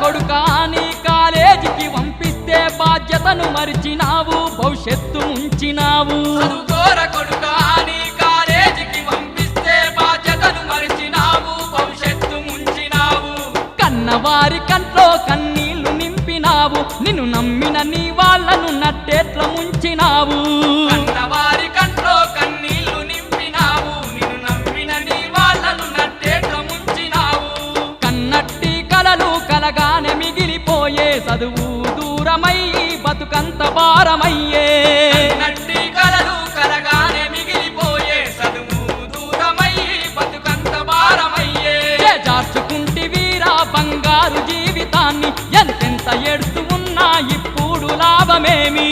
కొడుకా నీ కాలేజీకి పంపిస్తే బాధ్యతను మరిచినావు భవిష్యత్తు ఉంచినావు చదువుకోర కొడుకా నీ కాలేజీకి పంపిస్తే బాధ్యతను మరిచినావు భవిష్యత్తు ముంచినావు కన్నవారి కంట్లో కన్నీళ్లు నింపినావు నిన్ను నమ్మిన నీ వాళ్ళను నట్టేట్ల ముంచినావు కన్నవారి కంట్లో కన్నీళ్లు నింపినావు నిన్ను నమ్మిన నీ వాళ్ళను నట్టేట్ల ముంచినావు కన్నట్టి కలలు కలగానే మిగిలిపోయే చదువు దూరమయ్యి బతుకంత భారమయ్యే నట్టి కలలు కలగానే మిగిలిపోయే చదువు దూరమయ్యి బతుకంత భారమయ్యే జార్చుకుంటి వీరా బంగారు జీవితాన్ని ఎంతెంత ఎడుతూ ఉన్నా ఇప్పుడు లాభమేమి